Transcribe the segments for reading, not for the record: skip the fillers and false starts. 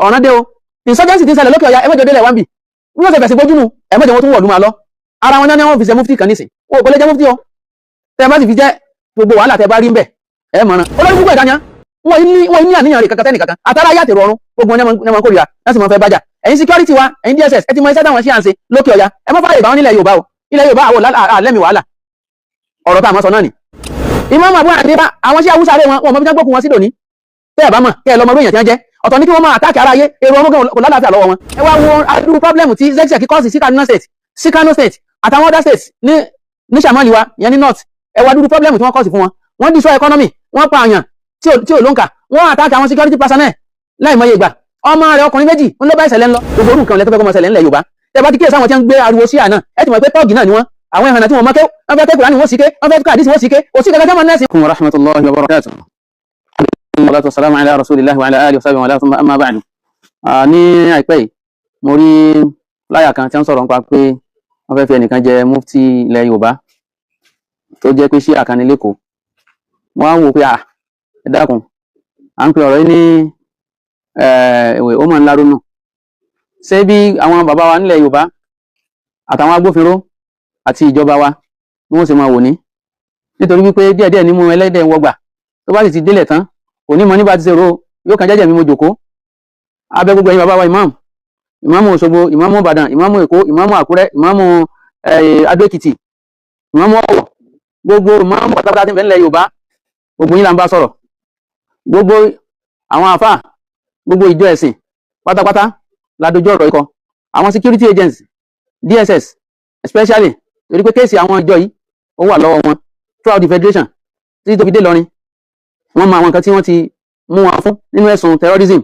ọ̀ràn dé o insurgency ti ń ṣẹlẹ̀ lókè ọ̀yà ẹ mẹ́jọ délẹ̀ wáńbì wọ́n ṣe fẹ̀sẹ̀ gbójúnu ẹ mẹ́jọ wọn tún wọ̀lú máa lọ ara wọn ní wọ́n fi ṣe mufti kan nísìn o kò lè jẹ́ mufti o tẹ́ bá sì fi jẹ́ gbogbo wàhálà tẹ́ bá rí ń bẹ̀ ẹ mọ̀ràn olórí púpọ̀ ìdáyà wọ́n ní àníyàn rẹ̀ kankan sẹ́nì kankan àtàrà ayé àtẹ̀rọ ọ̀run gbogbo wọn ní wọn kórìíra láti mọ̀ fẹ́ bájà ẹ̀yin security wa ẹ̀yin DSS ẹ ti mọ iṣẹ́ táwọn ṣe à ń ṣe lókè ọ̀yà ẹ má fààyè ìbáwọn nílẹ̀ Yorùbá o ilẹ̀ Yorùbá àwọn àlẹ́mì wàhálà ọ̀rọ̀ tá a mọ̀ sọ náà ni Imam Abu Hanifa àwọn sí awúsá rẹ̀ wọn mọ̀ bí wọ́n gbókun wọn sí lónìí tẹ́ ẹ̀ bá mọ̀ kẹ́ ẹ lọ́mọ orí èèyàn tí wọ́n jẹ́ ọ̀tọ̀ ní kí wọ́n máa àtàkì ara ayé èrò ọmọ kò lálàáfíà lọ́wọ́ wọn ẹ wá wo adúrú pọ́blẹ́mù tí zexec kọ́ọ̀sì sí Kano State àtàwọn other states ní Shamali wa ìyẹn ní north ẹ wá adúrú pọ́blẹ́mù tí wọ́n kọ́ọ̀sì fún wọn wọ́n destroy economy wọ́n pa àyàn tí ò lóǹkà wọ́n àtàkì àwọn security personnel láì mọye ìgbà ọmọ rẹ̀ ọkùnrin méjì ń ló bá ìṣẹ̀lẹ̀ ńlọ gbogbo orú nǹkan lẹ́tọ́ fẹ́ kọ́ mọ́ ṣẹlẹ̀ ńlẹ̀ Yorùbá tẹ́ bá ti kíyèsí àwọn tí ń gbé ariwo sí àná ẹ ti mọ̀ pé tọ́ọ̀gì náà ni wọ́n àwọn ẹ̀hànà tí wọ́n mọ́kẹ́ wọ́n fẹ́ kẹ́kùrá ni wọ́n sì ké wọ́n fẹ́ kàdísì wọ́n sì ké òsì gẹ́gẹ́ gẹ́mọ̀ nẹ́ẹ̀sì. wa rahmatullahi wa barakatuh. Salatu wassalamu ala rasulillahi wa ala alihi wa sahbihi wa ala thumma amma ba'du. Ní àìpẹ́ yìí mo rí láyà kan tí wọ́n sọ̀rọ̀ nípa pé wọ́n fẹ́ fi ẹnìkan jẹ mufti ilẹ̀ Yorùbá tó jẹ́ pé ṣíà kan ní lẹ́kọ̀ọ́ wọ́n á wò pé ẹ dákun à ń pe ọ̀rọ̀ yìí ní ó mọ̀ ńlá rónú ṣé bí àwọn bàbá wa nílẹ̀ Yorùbá àtàwọn agbófinró àti ìjọba wa bí wọ́n ṣe máa wò ní nítorí wípé díẹ̀díẹ̀ nímú ẹlẹ́dẹ̀ ń wọgbà tó bá sì ti délẹ̀ tán kò ní mọ nígbà tí ṣe ro yóò kàn jẹ́jẹ́ mi mo jòkó abẹ́ gbogbo ẹ̀yin bàbá wa ìmáàmù Òṣogbo ìmáàmù Ìbàdàn ìmáàmù Èkó ìmáàmù Àkúrẹ́ ìmáàmù Adó-Èkìtì ìmáàmù Ọ̀wọ̀ gbogbo ìmáàmù pátápátá tí ń bẹ nílẹ̀ Yorùbá gbogbo yín là ń bá sọ̀rọ̀ gbogbo àwọn àfáà gbogbo ìjọ ẹ̀sìn pátápátá ládójú ọ̀rọ̀ ikọ̀ àwọn security agents DSS especially torí pé kéèsì àwọn ìjọ yìí ó wà lọ́wọ́ wọn throughout the federation títí tó fi dé lọrin wọ́n mọ àwọn nǹkan tí wọ́n ti mú wọn fún nínú ẹ̀sùn terrorism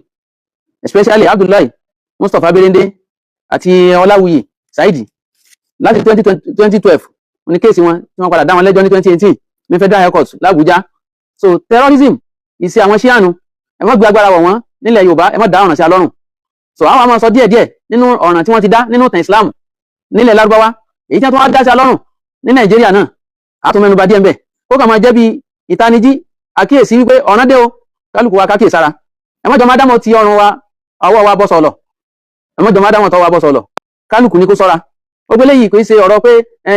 especially Abdullahi Mustapha Berende àti Ọláwuyì Saidi láti 2012 ní kéèsì wọn tí wọ́n padà dá wọn lẹ́jọ́ ní 2018 ní federal high court l'Abuja so terrorism ìṣe àwọn ṣíànù ẹ má gbé agbára wọ̀ wọ́n nílẹ̀ Yorùbá ẹ má dá ọ̀ràn sí alọ́rùn so àwọn àmọ́ sọ díẹ̀díẹ̀ nínú ọ̀ràn tí wọ́n ti dá nínú ìtàn Islam nílẹ̀ Lárúbáwá èyí tí wọ́n wá dá sí alọ́rùn ní Nàìjíríà náà àtúnmẹ́nubà díẹ̀ ń bẹ̀ ó kàn máa jẹ́ bí ìtanijí àkíyèsí wípé ọ̀ràn dé o kálukú wa kákíyè sára ẹ má jọ má dámọ̀ ti ọrùn wa ọwọ́ wa bọ́ sọ̀lọ̀ ẹ má jọ má dámọ̀ tọwọ́ wa bọ́ sọ̀lọ̀ kálukú ní kó sọ́ra ogbélé yìí kò ṣe ọ̀rọ̀ pé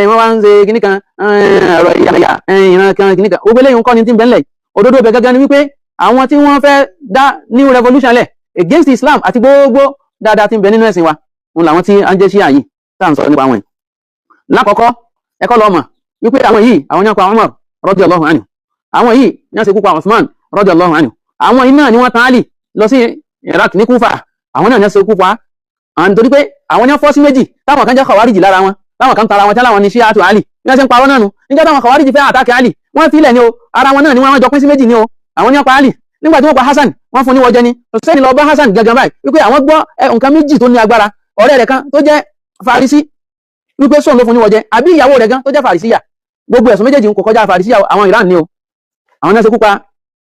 wọ́n wá ń ṣe kíní kan ọ̀rọ̀ ìyàmẹ̀yà ìran kan kíní kan ogbélé yìí ń kọ́ ni tí ń bẹ́ńlẹ̀ òdodo bẹ̀ gángan ni wípé àwọn tí wọ́n fẹ́ dá new revolution lẹ̀ against Islam àti gbogbo dáadáa tí ń bẹ nínú ẹ̀sìn wa òun làwọn tí a ń jẹ́ ṣíà yìí tá à ń sọ̀rọ̀ nípa wọn. lákọ̀ọ́kọ́ ẹ̀kọ́ lọ́mọ wípé àwọn yìí àwọn yẹn pa Umar radiyallahu anhu àwọn yìí yẹn ṣe kú pa Uthman radiyallahu anhu àwọn yìí náà ni wọ́n tán Ali lọ sí Iraq ní Kúfà àwọn náà yẹn ṣe kú pa àwọn torí pé àwọn yẹn fọ́ sí méjì táwọn kan jẹ́ khawarij lára wọn táwọn kan tara wọn tẹ́lá wọn ní ṣíà tó Ali bí wọ́n ṣe ń parọ́ náà nù níjọ́ táwọn khawarij fẹ́ àtàkì Ali wọ́n fi ilẹ̀ ni o ara wọn náà ni wọ́n jọ pín sí méjì ni o àwọn yẹn pa Ali nígbà tí wọ́n pa Hassan wọ́n fún ní wọ́jẹ́ ni Hussein lọ bá Hassan gangan báyìí wípé àwọn gbọ́ nǹkan méjì tó ní agbára ọ̀rẹ́ rẹ̀ kan tó jẹ́ Farisi wípé sóun ló fún ní wọ́jẹ́ àbí ìyàwó rẹ̀ gan tó jẹ́ Farisiya gbogbo ẹ̀sùn méjèèjì ń kò kọjá Farisiya àwọn Iran ni o àwọn náà ṣe kú pa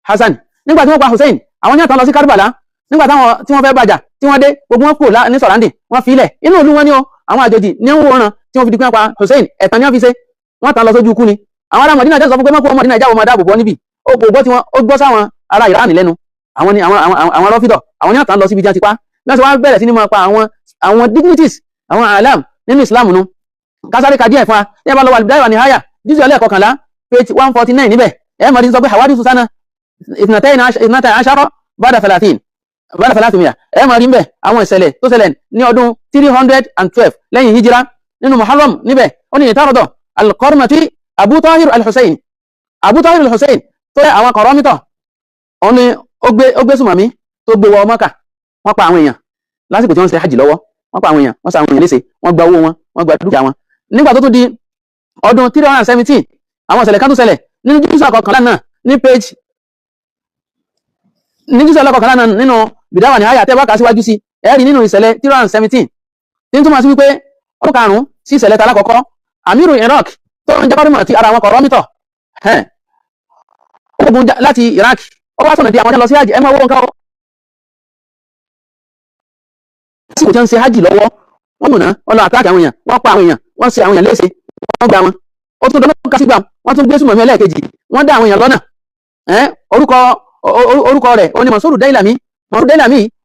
Hassan nígbà tí wọ́n pa Hussein àwọn náà tán lọ sí Karbala nígbà tí wọ́n fẹ́ bàjà tí wọ́n dé gbogbo wọn kúrò ní sọ̀ràndì wọ́n fi ilẹ̀ inú ìlú wọn ni o àwọn àjòjì ní ń wòran tí wọ́n fi di pé wọ́n pa Hussein ẹ̀tàn ní wọ́n fi ṣe wọ́n tán lọ sójú ikú ni àwọn ará Mọ̀dínà jẹ́ sọ fún pé mọ́kú Mọ̀dínà ìjáwó máa dáàbò bọ́ níbi ó gbọ́ tí wọ́n ó gbọ́ sáwọn ará Iran lẹ́nu àwọn ni àwọn rọ́fídọ̀ àwọn yàtọ̀ lọ síbi tí wọ́n ti pa bí wọ́n ti wá bẹ̀rẹ̀ sí ní máa pa àwọn dignities àwọn alam nínú Islam nu kásáré ka díẹ̀ fún wa ní ẹbá lọ́wọ́ Al-Bidaya wa Nihaya jíjọ ẹlẹ́ẹ̀kọkànlá page 149 níbẹ̀ ẹ mọ̀ ní sọ pé hawadithu sana ithnatay ashara ba'da 30 ẹ mọ̀ rí mbẹ̀ àwọn ìṣẹ̀lẹ̀ tó ṣẹlẹ̀ ní ọdún 312 lẹ́yìn hijira nínú Muharram níbẹ̀ ó ní ìtàrọ̀dọ̀ al-Qarmati Abu Tahir al-Hussein tó yẹ àwọn kọ̀rọ̀mítọ̀ òun ni ó gbé sùmọ̀mí tó gbé wọ Mákà wọ́n pa àwọn èèyàn lásìkò tí wọ́n ṣe hajj lọ́wọ́ wọ́n pa àwọn èèyàn wọ́n sa àwọn èèyàn léṣe wọ́n gba owó wọn wọ́n gba dúkìá wọn nígbà tó tún di ọdún 317 àwọn ìṣẹ̀lẹ̀ kan tó ṣẹlẹ̀ nínú jùsọ̀ àkọkànlá náà ní page ní jùsọ̀ àkọkànlá náà nínú Bidaya wa Nihaya tẹ́ bá kà síwájú sí ẹ̀rí nínú ìṣẹ̀lẹ̀ 317 tí ń túmọ̀ sí wípé ọdún karùn-ún sí ìṣẹ̀lẹ̀ talákọ̀ọ́kọ́ Amiru Iraq tó ń jẹ́ ti ara wọn kọ̀rọ̀mítọ̀ ogun láti Iraq ó wá sọ̀nà bí àwọn lọ sí hajj ẹ máa wọ́n nǹkan sí kò tí wọ́n ń ṣe hajj lọ́wọ́ wọ́n múná wọ́n lọ àtàkì àwọn èèyàn wọ́n pa àwọn èèyàn wọ́n ṣe àwọn èèyàn léṣe wọ́n gba wọn ó tún dọ́nà kásígbà wọ́n tún gbé sùmọ̀mí ẹlẹ́ẹ̀kejì wọ́n dá àwọn èèyàn lọ́nà orúkọ rẹ̀ oní Mọ̀súrù Dáìlàmí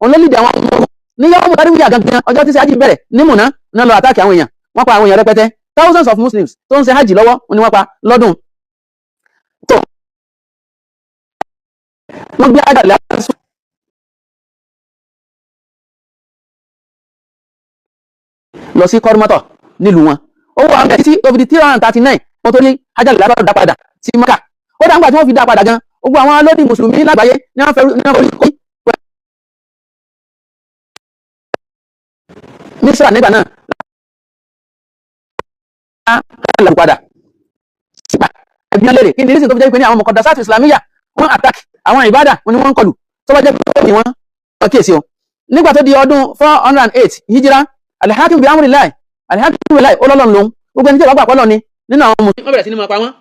òun ló lìdí àwọn ní yawmu tarwiya gangan ọjọ́ tí ṣe hajj bẹ̀rẹ̀ ní Mùnà náà lọ àtàkì àwọn èèyàn wọ́n pa àwọn èèyàn rẹpẹtẹ thousands of Muslims tó ń ṣe hajj lọ́wọ́ ni wọ́n pa lọ́dún tó wọ́n gbé àjà lásù lọ sí kọ́rùmọ́tọ̀ nílùú wọn ó wà ń bẹ̀ títí tó fi di 339 wọ́n tó ní àjà lásù dá padà sí Mẹ́kà ó dáńgbà tí wọ́n fi dá padà gan gbogbo àwọn alódì mùsùlùmí lágbàáyé ní wọ́n forí kọ́ Mísírà nígbà náà lọ padà sígbà ẹbí lérè kí ni reason tó fi jẹ́ pé ní àwọn mọ̀kọ̀dásátù islamiyya wọ́n attack àwọn ìbádà wọn ni wọ́n ń kọlù tó bá jẹ́ pé ní wọ́n kíyèsí o nígbà tó di ọdún 408 hijira alhakim bi amrillahi alhakim billahi olólọ́n lòun gbogbo ẹni tí ìwà pàpọ̀ lọ ni nínú àwọn mùsùlùmí wọ́n bẹ̀rẹ̀ sí ní máa pa wọ́n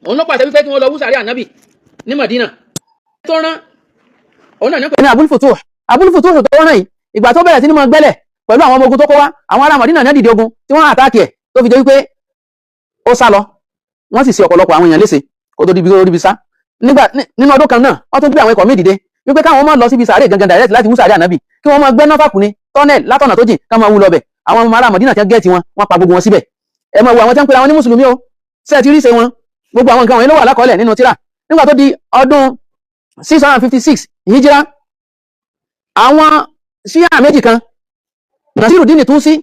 òun ló pàṣẹ wípé kí wọ́n lọ wú sàárẹ̀ ànábì ní Madina tó rán òun náà ní pé ní Abul Futuh tó rán yìí ìgbà tó bẹ̀rẹ̀ sí ní máa gbẹ́lẹ̀ pẹ̀lú àwọn ọmọ ogun tó kó wá àwọn ará Madina ní dìde ogun tí wọ́n àtàkì ẹ̀ tó fi jẹ́ wípé ó sá lọ wọ́n sì ṣe ọ̀pọ̀lọpọ̀ àwọn èèyàn léṣe kó tó di sá nígbà nínú ọdún kan náà wọ́n tún gbé àwọn ikọ̀ míì dìde wípé káwọn máa lọ síbi sàárè gangan direct láti wú sàárè ànábì kí wọ́n máa gbẹ́ náfàkù ní tọ́nẹ̀l látọ̀nà tó jìn ká máa wú lọ bẹ̀ àwọn ọmọ ará Madina tí wọ́n gẹ́ẹ̀tì wọn pa gbogbo wọn síbẹ̀ ẹ máa wo àwọn tí wọ́n pe àwọn ní mùsùlùmí o ṣe ti rí ṣe wọn gbogbo àwọn nǹkan wọ̀nyí ló wà lákọọ́lẹ̀ nínú tírà nígbà tó di ọdún 656 hijira àwọn ṣíà méjì kan Nasiruddin Tusi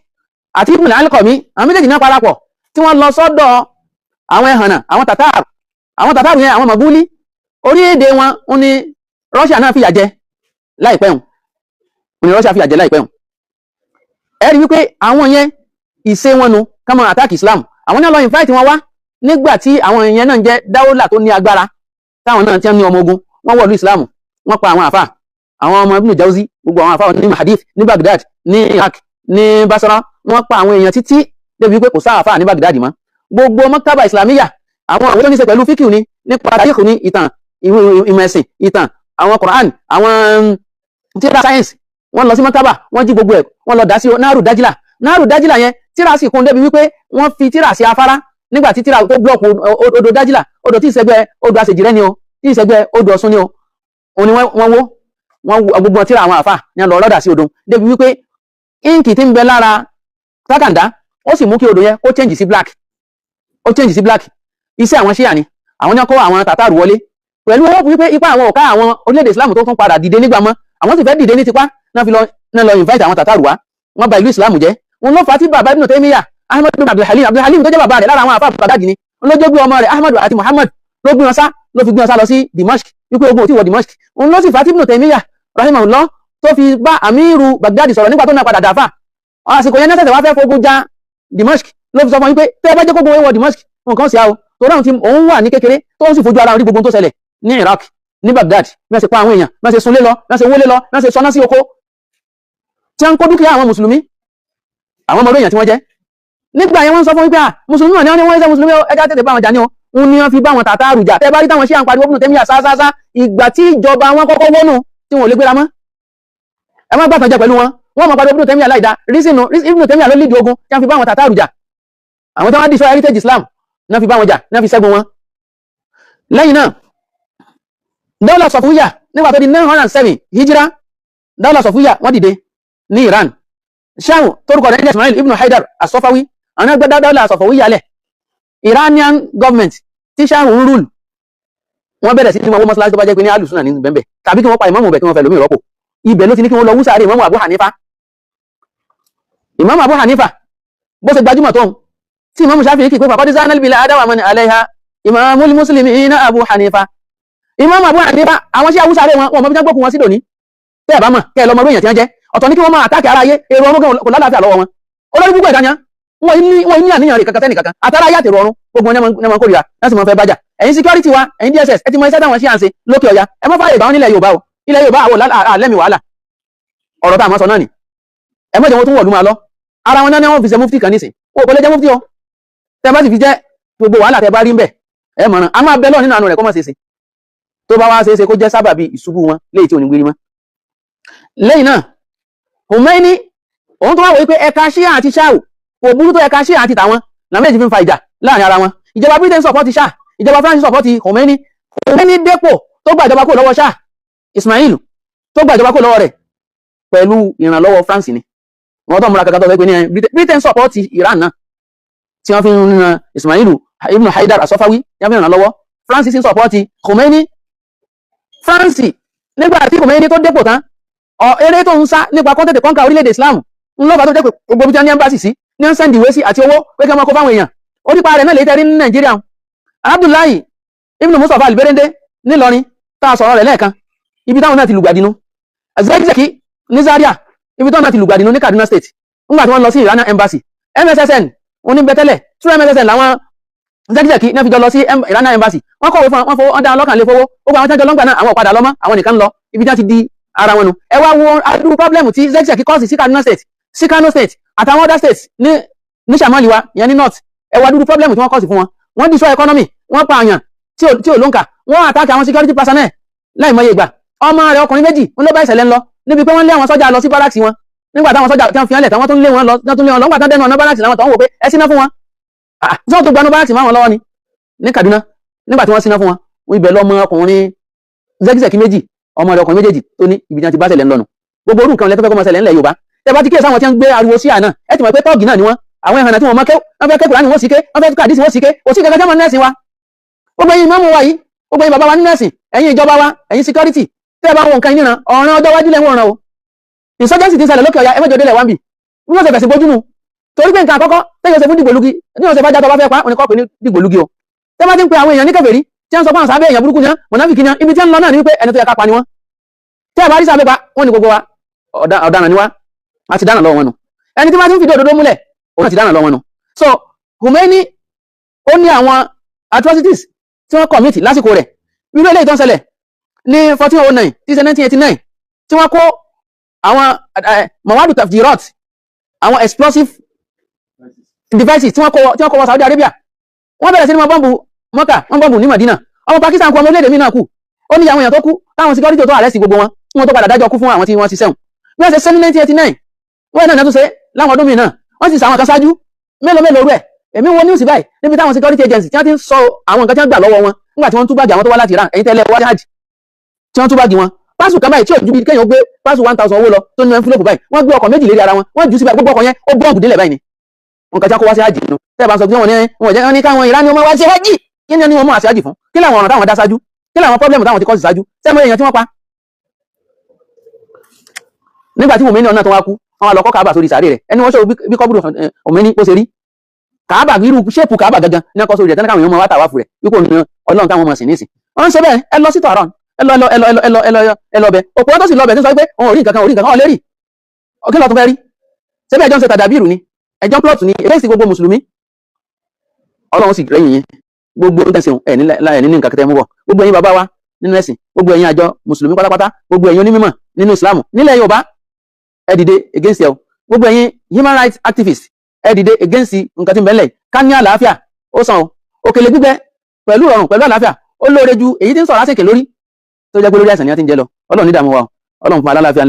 àti Ibn al-Alqami àwọn méjèèjì náà parapọ̀ tí wọ́n lọ sọ́dọ̀ àwọn ẹ̀hànà àwọn tàtàrù yẹn àwọn Maguli orílẹ̀-èdè wọn ni Russia náà fìyà jẹ láìpẹ́ hùn ẹ̀rí wípé àwọn yẹn ìṣe wọn nu ká máa attack Islam àwọn náà lọ invite wọn wá nígbà tí àwọn èèyàn náà jẹ́ dáwọ́là tó ní agbára táwọn náà tí wọ́n ní ọmọ ogun wọ́n wọ̀lú Islam wọ́n pa àwọn àfà àwọn ọmọ Ibn Jawzi gbogbo àwọn àfà ní Hadith ní Baghdad ní Iraq ní Basra wọ́n pa àwọn èèyàn títí débi wípé kò sáà àfà ní Baghdad mọ́ gbogbo maktaba islamiyya àwọn òwe tó ní ṣe pẹ̀lú fíkìú ni nípa tarikh ní ìtàn ìmọ̀ ẹ̀sìn ìtàn àwọn Quran àwọn tíra sáyẹ́nsì wọ́n lọ sí maktaba wọ́n jí gbogbo ẹ̀ wọ́n lọ dá sí náàrù dájìlá yẹn tíra sì kún débi wípé wọ́n fi tíra sí afárá nígbà tí tíra tó blọ́ọ̀kù odò dájìlá odò tí ìṣẹ́gbẹ́ odò àṣejìrẹ́ ni o tí ìṣẹ́gbẹ́ odò Ọ̀ṣun ni o òun ni wọ́n wó gbogbo tíra àwọn àfà ní lọ lọ́dà sí odò débi wípé íǹkì tí ń bẹ lára tákàndá ó sì mú kí odò yẹn ó change sí black iṣẹ́ àwọn ṣíà ni àwọn náà kó àwọn tàtàrù wọlé pẹ̀lú ọwọ́ wípé ipá àwọn ọ̀ká àwọn orílẹ̀-èdè Islam tó tún padà dìde nígbà mọ́ àwọn sì fẹ́ dìde ní tipá náà lọ invite àwọn tàtàrù wá wọ́n bà ìlú Islam jẹ́ wọn ló fà á tí bàbá Ibn Taymiyyah Ahmad bin Abdul Halim tó jẹ́ bàbá rẹ̀ lára àwọn àfà Baghdad ni ló jẹ́ gbé ọmọ rẹ̀ Ahmad àti Muhammad ló gbé wọn sá lọ sí Dimashq wípé ogun ò tí wọ Dimashq òun ló sì fà á tí Ibn Taymiyyah rahimahullah tó fi bá Amiru Baghdad sọ̀rọ̀ nígbà tó náà padà dàfà àsìkò yẹn nẹ́sẹ̀sẹ̀ wá fẹ́ fogun já Dimashq ló fi sọ fún wípé tẹ́ ẹ bá jẹ́ kógun wọ Dimashq nǹkan sí àwọn tó ráhùn tí òun wà ní kékeré tó ń sì fojú ara rí gbogbo tó ṣẹlẹ̀ ní Iraq ní Baghdad bí wọ́n ṣe pa àwọn èèyàn bí wọ́n ṣe sunlé lọ bí wọ́n ṣe wọlé lọ bí wọ́n ṣe sọná sí oko tí wọ́n ń kó dúkìá àwọn mùsùlùmí àwọn ọmọ èèyàn tí wọ́n jẹ́ nígbà yẹn wọ́n sọ fún wípé mùsùlùmí wọn ni wọ́n ṣe mùsùlùmí ẹja tètè bá wọn jà ní o òun ni wọ́n fi bá wọn tàtàrù jà tẹ́ bá rí táwọn ṣe à ń pariwo Ibn Taymiyyah sáásá ìgbà tí ìjọba wọn kọ́kọ́ wọ́nù tí wọn ò lè gbéra mọ́ ẹ má gbàtàn jẹ pẹ̀lú wọn mọ̀ pariwo Ibn Taymiyyah láìda Ibn Taymiyyah ló lídìí ogun tí wọ́n fi bá wọn tàtàrù jà àwọn tí wọ́n destroy heritage Islam náà fi bá wọn jà náà fi ṣẹ́gun wọn lẹ́yìn náà Dawla Safawiyya nígbà tó di 907 hijira Dawla Safawiyya wọ́n dìde ní Iran Shah torúkọ rẹ̀ Ismail ibn Haidar as-Safawi àwọn ẹgbẹ́ Dawla Safawiyya lẹ̀ Iranian government tí Shah ń rúlù wọ́n bẹ̀rẹ̀ sí ní wọ́n mọ́sálásí tó bá jẹ́ pé ní alùsùnà ní bẹ̀m̀bẹ̀ tàbí kí wọ́n pa ìmáàmù bẹ̀ kí wọ́n fẹ́ lómi ìrọ́pò ibẹ̀ ló ti ní kí wọ́n lọ wúsàárì ìmáàmù Abu Hanifa ìmáàmù Abu Hanifa bó ṣe gbajúmọ̀ tó tí ìmáàmù Shafi'i kì pé faqad zanal bilada wa man alayha imamul muslimina Abu Hanifa ìmáàmù Abu Hanifa àwọn sí àwúsàárì wọn mọ̀ bí jẹ́ gbókun wọn sí lónìí tẹ́ ẹ̀ bá mọ̀ kẹ́ ẹ lọ mọ èèyàn tí wọ́n jẹ́ ọ̀tọ̀ ní kí wọ́n máa àtàkì ara ayé èrò ọmọ kò lálàáfíà lọ́wọ́ wọn olórí púpọ̀ ìdáyà wọ́n ní àníyàn rẹ̀ kankan tẹ́nì kankan àtàrà ayé àtèrò ọ̀run gbogbo wọn ní kórìíra láti mọ̀ fẹ́ bájà ẹ̀yin security wa ẹ̀yin DSS ẹ ti mọ iṣẹ́ táwọn sí à ń ṣe lókè ọya ẹ mọ́ fàyè gbà wọn nílẹ̀ Yorùbá o ilẹ̀ Yorùbá àwọn àlẹ́mì wàhálà ọ̀rọ̀ tá a mọ́ sọ náà ni ẹ mọ́ jẹ́ wọn tún wọ̀lú máa lọ ara wọn náà ni wọ́n fi ṣe mufti kan nísìn o kò lè jẹ́ mufti o tẹ bá sì fi jẹ́ gbogbo wàhálà tẹ bá rí ń bẹ̀ ẹ mọ̀ràn a máa bẹ lọ nínú àánú rẹ̀ kọ́ mọ̀ ṣeéṣe tó bá wá ṣeéṣe kó jẹ́ sábàbí ìṣubú wọn léyìí tí ò ní gbérí mọ́ lẹ́yìn náà Khomeini òun tó wá wòye pé ẹ̀ka Shia àti Shah kò burú tó ẹ̀ka Shia àti tàwọn náà méjì fi ń fa ìjà láàrin ara wọn ìjọba Britain support Shah ìjọba France support Khomeini dépò tó gba ìjọba kó lọ́wọ́ Shah Ismail tó gba ìjọba kó lọ́wọ́ rẹ̀ pẹ̀lú ìrànlọ́wọ́ France ni wọ́n tó múra kankan tó fẹ́ pé ní Britain support Iran náà tí wọ́n fi ń ran Ismailu ibn Haidar Asafawi tí wọ́n fi ń ràn lọ́wọ́ France sì ń support Khomeini France nígbà tí Khomeini tó dépò tán eré tó ń sá nípa kọ́ńtẹ̀tẹ̀ kọ́ńkà orílẹ̀-èdè Islam ń lọ́ba tó jẹ́ pé gbogbo bí wọ́n ní embassy sí ní ń sẹ́ndì ìwé sí àti owó pé kí wọ́n kó fáwọn èèyàn orípa rẹ̀ náà lè tẹ́rí ní Nàìjíríà Abdullahi ibn Mustapha al-Berende nílọrin tá a sọ̀rọ̀ rẹ̀ lẹ́ẹ̀kan ibi táwọn náà ti lùgbàdínú Zakzaki ní Zaria ibi táwọn náà ti lùgbàdínú ní Kaduna State nígbà tí wọ́n lọ sí Iran embassy MSSN oníbẹ̀tẹ́lẹ̀ through MSSN làwọn Zakzaki náà fi jọ lọ sí Iran embassy wọ́n kọ̀wé fún wọn fowó ọ̀dà ọlọ́kàn lè fowó gbogbo àwọn tẹ́jọ́ lọ́ngbà náà àwọn ọ̀padà lọ́mọ́ àwọn nìkan lọ ibi tí wọ́n ti di ara wọn nu ẹ wá wo adúrú problem tí Zakzaki kọ́ọ̀sì sí Kaduna State sí Kano State àtàwọn other states ní Shamali wa ìyẹn ní north ẹ wá adúrú problem tí wọ́n kọ́ọ̀sì fún wọn wọ́n destroy economy wọ́n pa àyàn tí ò lóǹkà wọ́n attack àwọn security personnel láì mọye ìgbà ọmọ rẹ̀ ọkùnrin méjì wọ́n ló bá ìṣẹ̀lẹ̀ ń lọ níbi pé wọ́n lé àwọn sọ́jà lọ sí barracks wọn nígbà táwọn sọ́jà tí wọ́n fi hàn lẹ̀ táwọn tó ń lé wọn lọ nígbà tán dẹnu ọ̀nà barracks làwọn tó ń wò pé ẹ síná fún wọn tí wọ́n tó gbanú barracks máa wọn lọ́wọ́ ni ní Kaduna nígbà tí wọ́n síná fún wọn wọ́n ibẹ̀ lọ́mọ ọkùnrin Zakzaki méjì ọmọ rẹ̀ ọkùnrin méjèèjì tó ní ibi tí wọ́n ti bá ṣẹlẹ̀ ń lọ́nu gbogbo orú nǹkan lẹ́tọ́ fẹ́ kọ́ máa ṣẹlẹ̀ ńlẹ̀ Yorùbá tẹ bá ti kíyèsí àwọn tí wọ́n gbé ariwo sí àná ẹ ti mọ̀ pé tọ́ọ̀gì náà ni wọ́n àwọn ẹ̀hànà tí wọ́n mọ́ wọ́n fẹ́ Kùránì wọ́n sì ké wọ́n fẹ́ kàdísì wọ́n sì ké òsì kẹ̀kẹ́ jẹ́mọ̀ nẹ́ẹ̀sì wa gbogbo ẹ̀yin mọ́mú wa yìí gbogbo ẹ̀yin bàbá wa ní nẹ́ẹ̀sì ẹ̀yin ìjọba wa ẹ̀yin security tẹ́ bá wọn nǹkan yín náà ọ̀ràn ọjọ́ wájú lẹ́wọ̀n ọ̀ràn o insurgency ti ń ṣẹlẹ̀ lókè ọ̀yà ẹ̀mẹ́jọ délẹ̀ wá ń bì bí wọ́n ṣe fẹ̀sìn bójú nu torí pé nǹkan àkọ́kọ́ tẹ́yọ̀ ṣe fún dìgbòlugi ní ọ̀sẹ̀ bá játọ̀ bá fẹ́ pa òní kọ́pẹ́ ní dìgbòlugi o tẹ́ bá ti ń pe àwọn èèyàn ní kèfèrí tí wọ́n sọ fún àwọn sábẹ́ èèyàn burúkú ní mọ̀nàfíkì ní ibi tí ń lọ náà ní wípé ẹni tó yẹ ká pa ni wọ́n tẹ́ bá rí sábẹ́ pa wọ́n ní gbogbo wa ọ̀daràn ni wá a ti dáná lọ́wọ́ wọn nu ẹni tí wọ́n ti ń fìdí òdodo múlẹ̀ òun ti dáná lọ́wọ́ wọn nu so Khomeini ó ní àwọn atrocities tí wọ́n commit lásìkò rẹ̀ wíwé ilé ìtàn ṣẹlẹ̀ ní 1409 tí ṣe 1989 tí wọ́n kó àwọn mawadu tafjirat àwọn explosive devices tí wọ́n kó wọ Saudi Arabia wọ́n bẹ̀rẹ̀ sí ní bọ́ǹbù Mọ́kà wọ́n bọ́ǹbù ní Madina ọmọ Pakistan kú ọmọ orílẹ̀-èdè mi náà kú ó ní àwọn èèyàn tó kú táwọn security tó arrest gbogbo wọn wọ́n tó padà dájọ́ kú fún àwọn tí wọ́n ṣiṣẹ́ wọn bí wọ́n ṣe 1989 wọ́n náà tún ṣe láwọn ọdún mi náà wọ́n sì sàwọn kan ṣáájú mélòó rẹ̀ èmi wo news báyìí níbi táwọn security agency tí wọ́n ti ń sọ àwọn nǹkan tí wọ́n gbà lọ́wọ́ wọn nígbà tí wọ́n tú báàgì àwọn tó wá láti Iran ẹ̀yin tẹ́lẹ̀ wá hajj tí wọ́n tú báàgì wọn pásù kan báyìí tí òjú bíi kéèyàn gbé pásù 1000 owó lọ tó ní envelope báyìí wọ́n gbé ọkọ̀ méjì lérí ara wọn wọ́n jù sí báyìí gbogbo ọkọ̀ yẹn ó bọ́ọ̀bù délẹ̀ báyìí ni nǹkan tí wọ́n kó wá sí hajj nínú tẹ́ bá sọ pé wọ́n ní káwọn Iran ni wọ́n wá sí hajj kí ni wọ́n mú àṣẹ hajj fún kí làwọn ọ̀ràn táwọn dá ṣáájú kí làwọn problem táwọn ti kọ́ sí ṣáájú sẹ́mu èèyàn tí wọ́n pa nígbà tí Khomeini náà tó wá kú àwọn àlọ́kọ́ Kaaba sórí sàárè rẹ̀ ẹni wọ́n ṣe bí kọ́bùrù Khomeini ó ṣe rí Kaaba irú ṣépù Kaaba gangan ní ọkọ̀ sórí rẹ̀ tẹ́lẹ̀ káwọn èèyàn mọ̀ wá tàwa fù rẹ̀ wípò ní Ọlọ́run táwọn mọ̀ sí nísìn wọ́n ń ṣe bẹ́ẹ̀ ẹ lọ sí tọ̀rọ̀ ẹ lọ bẹ òpó tó sì lọ bẹ̀ tí sọ pé òun ò rí nǹkan ọ̀ lérí kí lọ tó fẹ́ rí ṣé bẹ́ẹ̀ ẹjọ́ ń ṣe tàdàbírù ni ẹjọ́ plot ni eré sí gbogbo mùsùlùmí Ọlọ́run sì rẹ́yìn yẹn gbogbo ń tẹ̀sí ẹ̀ ní nǹkan kẹtẹ́ mú bọ̀ gbogbo ẹ̀yin bàbá wa nínú ẹ̀sìn gbogbo ẹ̀yin àjọ mùsùlùmí pátápátá gbogbo ẹ̀yin onímọ̀ nínú ìsìlámù nílẹ̀ Yorùbá ẹ dìde against ẹ o gbogbo ẹ̀yin human rights activists ẹ dìde against nǹkan tí ń bẹ́lẹ̀ ká ní àlàáfíà ó sàn o òkèlè gbígbẹ pẹ̀lú ìrọ̀rùn pẹ̀lú àlàáfíà ó lóore ju èyí tí ń sọ̀rọ̀ àṣekè lórí tó jẹ́ pé lórí àìsàn ni a ti ń jẹ lọ Ọlọ́run ní ìdààmú wa Ọlọ́run fún alálàáfíà